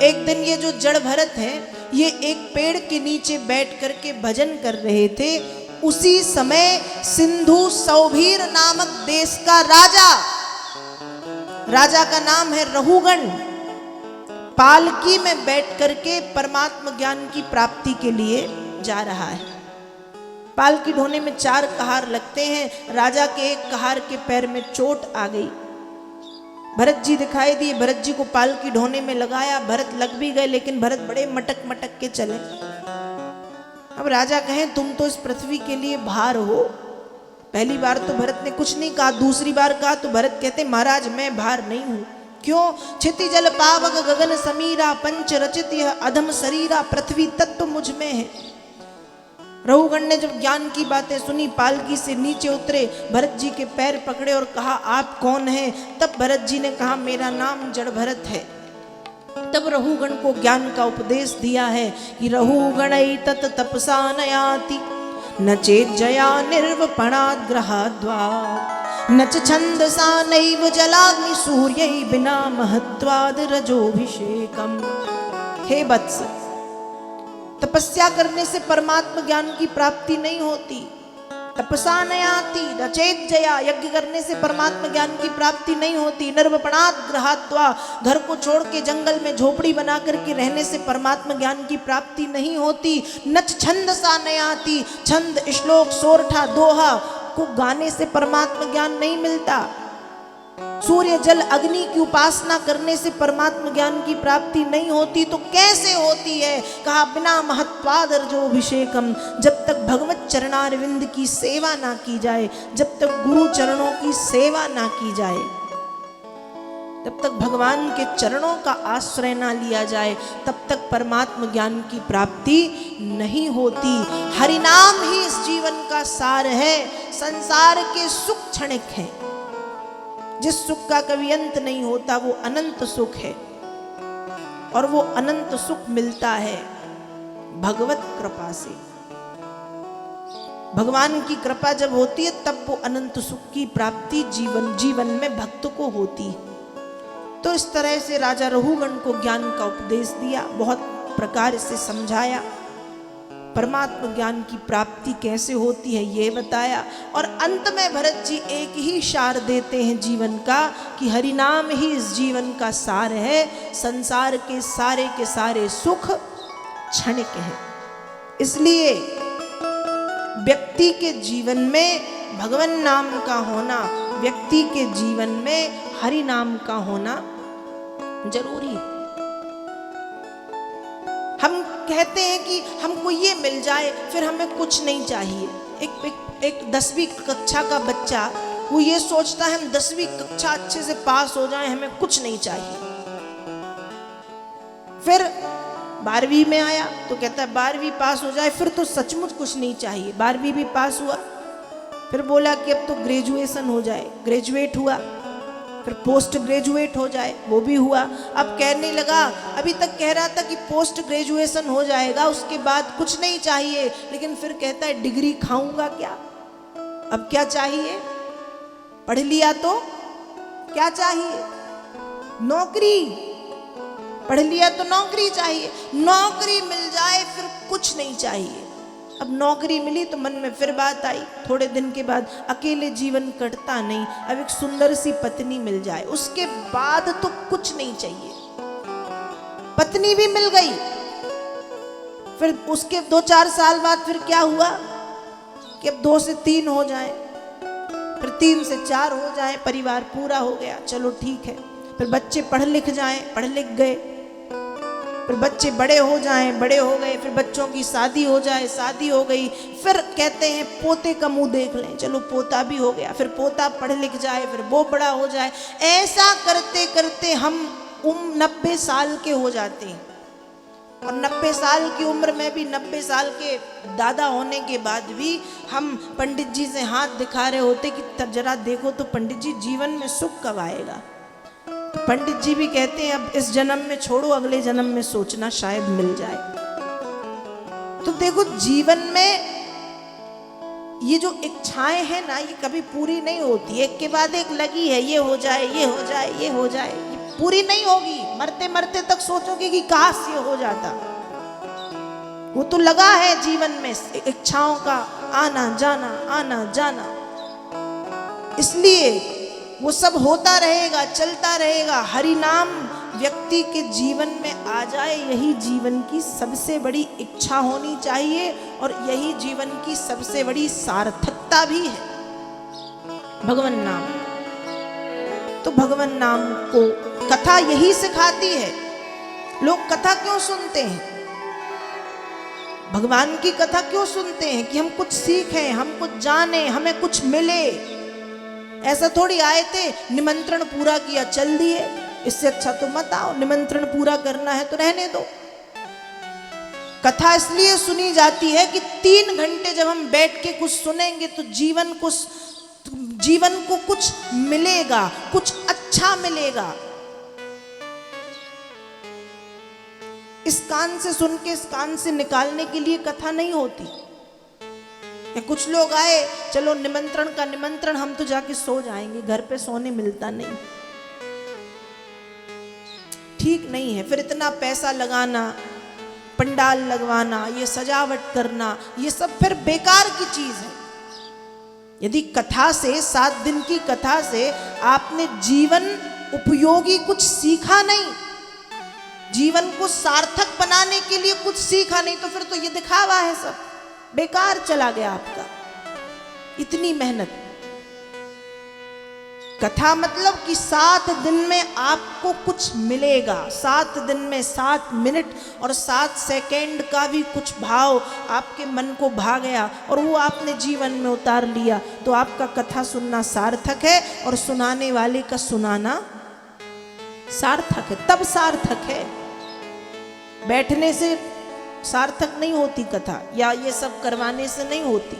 एक दिन ये जो जड़ भरत है, ये एक पेड़ के नीचे बैठ करके भजन कर रहे थे। उसी समय सिंधु सौभीर नामक देश का राजा का नाम है रहुगण, पालकी में बैठ करके परमात्म ज्ञान की प्राप्ति के लिए जा रहा है। पालकी ढोने में 4 कहार लगते हैं। राजा के एक कहार के पैर में चोट आ गई। भरत जी दिखाई दिए, भरत जी को पालकी ढोने में लगाया। भरत लग भी गए, लेकिन भरत बड़े मटक मटक के चले। अब राजा कहें तुम तो इस पृथ्वी के लिए भार हो। पहली बार तो भरत ने कुछ नहीं कहा, दूसरी बार कहा तो भरत कहते महाराज मैं भार नहीं हूं। क्यों? क्षिति जल पावक गगन समीरा, पंच रचित यह अधम शरीरा, पृथ्वी तत्व मुझ में है। रहुगण ने जब ज्ञान की बातें सुनी, पालकी से नीचे उतरे, भरत जी के पैर पकड़े और कहा आप कौन हैं? तब भरत जी ने कहा मेरा नाम जड़ भरत है। तब रहुगण को ज्ञान का उपदेश दिया है कि रहुगण तत तपसा नयाति, न चेत जया निर्वपणाद् ग्रहाद्वा, न च छंदसा नैव जलाग्नि सूर्यै बिना महत्वाद् रजोभिषेकम्। हे वत्स, तपस्या करने से परमात्म ज्ञान की प्राप्ति नहीं होती। तपसा नयाति रचेत जया, यज्ञ करने से परमात्म ज्ञान की प्राप्ति नहीं होती। निर्वपणात् ग्रहाद्वा, घर को छोड़ के जंगल में झोपड़ी बना करके रहने से परमात्म ज्ञान की प्राप्ति नहीं होती। नच छंदसा नयाति, छंद श्लोक सोरठा दोहा को गाने से परमात्म ज्ञान नहीं मिलता। सूर्य जल अग्नि की उपासना करने से परमात्म ज्ञान की प्राप्ति नहीं होती। तो कैसे होती है? कहा बिना महत्वाद् रजोभिषेकम, जब तक भगवत चरणारविंद की सेवा ना की जाए, जब तक गुरु चरणों की सेवा ना की जाए, तब तक भगवान के चरणों का आश्रय ना लिया जाए, तब तक परमात्म ज्ञान की प्राप्ति नहीं होती। हरिनाम ही इस जीवन का सार है। संसार के सुख क्षणिक हैं, जिस सुख का कभी अंत नहीं होता वो अनंत सुख है, और वो अनंत सुख मिलता है भगवत कृपा से। भगवान की कृपा जब होती है तब वो अनंत सुख की प्राप्ति जीवन में भक्त को होती है। तो इस तरह से राजा रहुगण को ज्ञान का उपदेश दिया, बहुत प्रकार से समझाया, परमात्म ज्ञान की प्राप्ति कैसे होती है ये बताया। और अंत में भरत जी एक ही सार देते हैं जीवन का कि हरि नाम ही इस जीवन का सार है। संसार के सारे सुख क्षणिक हैं। इसलिए व्यक्ति के जीवन में भगवान नाम का होना, व्यक्ति के जीवन में हरि नाम का होना जरूरी है। हम कहते हैं कि हमको ये मिल जाए फिर हमें कुछ नहीं चाहिए। एक 10वीं कक्षा का बच्चा वो ये सोचता है हम 10वीं कक्षा अच्छे से पास हो जाएं, हमें कुछ नहीं चाहिए। फिर 12वीं में आया तो कहता है 12वीं पास हो जाए फिर तो सचमुच कुछ नहीं चाहिए। 12वीं भी पास हुआ, फिर बोला कि अब तो ग्रेजुएशन हो जाए, ग्रेजुएट हुआ, फिर पोस्ट ग्रेजुएट हो जाए, वो भी हुआ। अब कहने लगा, अभी तक कह रहा था कि पोस्ट ग्रेजुएशन हो जाएगा उसके बाद कुछ नहीं चाहिए, लेकिन फिर कहता है डिग्री खाऊंगा क्या? अब क्या चाहिए? पढ़ लिया तो क्या चाहिए? नौकरी। पढ़ लिया तो नौकरी चाहिए, नौकरी मिल जाए फिर कुछ नहीं चाहिए। अब नौकरी मिली तो मन में फिर बात आई, थोड़े दिन के बाद अकेले जीवन कटता नहीं, अब एक सुंदर सी पत्नी मिल जाए, उसके बाद तो कुछ नहीं चाहिए। पत्नी भी मिल गई, फिर उसके 2-4 साल बाद फिर क्या हुआ कि अब 2 से 3 हो जाए, फिर 3 से 4 हो जाए, परिवार पूरा हो गया, चलो ठीक है। फिर बच्चे पढ़ लिख जाएं, पढ़ लिख गए, फिर बच्चे बड़े हो जाएं, बड़े हो गए, फिर बच्चों की शादी हो जाए, शादी हो गई, फिर कहते हैं पोते का मुंह देख लें, चलो पोता भी हो गया, फिर पोता पढ़ लिख जाए, फिर वो बड़ा हो जाए। ऐसा करते करते हम 90 साल के हो जाते हैं, और 90 साल की उम्र में भी 90 साल के दादा होने के बाद भी हम पंडित जी से हाथ दिखा रहे होते कि जरा देखो तो पंडित जी जीवन में सुख कब आएगा। तो पंडित जी भी कहते हैं अब इस जन्म में छोड़ो, अगले जन्म में सोचना शायद मिल जाए। तो देखो जीवन में ये जो इच्छाएं हैं ना, ये कभी पूरी नहीं होती, एक के बाद एक लगी है, ये हो जाए, ये हो जाए, ये हो जाए, पूरी नहीं होगी, मरते मरते तक सोचोगे कि काश ये हो जाता। वो तो लगा है जीवन में इच्छाओं का आना जाना, इसलिए वो सब होता रहेगा, चलता रहेगा। हरि नाम व्यक्ति के जीवन में आ जाए, यही जीवन की सबसे बड़ी इच्छा होनी चाहिए और यही जीवन की सबसे बड़ी सार्थकता भी है, भगवान नाम। तो भगवान नाम को कथा यही सिखाती है। लोग कथा क्यों सुनते हैं? भगवान की कथा क्यों सुनते हैं? कि हम कुछ सीखें, हम कुछ जाने, हमें कुछ मिले। ऐसा थोड़ी आए थे, निमंत्रण पूरा किया, चल दिए। इससे अच्छा तो मत आओ, निमंत्रण पूरा करना है तो रहने दो। कथा इसलिए सुनी जाती है कि 3 घंटे जब हम बैठ के कुछ सुनेंगे तो जीवन को कुछ मिलेगा, कुछ अच्छा मिलेगा। इस कान से सुन के इस कान से निकालने के लिए कथा नहीं होती। या कुछ लोग आए, चलो निमंत्रण का निमंत्रण, हम तो जाके सो जाएंगे, घर पे सोने मिलता नहीं। ठीक नहीं है। फिर इतना पैसा लगाना, पंडाल लगवाना, ये सजावट करना, ये सब फिर बेकार की चीज है। यदि कथा से, 7 दिन की कथा से आपने जीवन उपयोगी कुछ सीखा नहीं, जीवन को सार्थक बनाने के लिए कुछ सीखा नहीं, तो फिर तो ये दिखावा है, सब बेकार चला गया आपका, इतनी मेहनत। कथा मतलब कि 7 दिन में आपको कुछ मिलेगा। 7 दिन में 7 मिनट और 7 सेकंड का भी कुछ भाव आपके मन को भा गया और वो आपने जीवन में उतार लिया, तो आपका कथा सुनना सार्थक है और सुनाने वाले का सुनाना सार्थक है। तब सार्थक है। बैठने से सार्थक नहीं होती कथा, या ये सब करवाने से नहीं होती।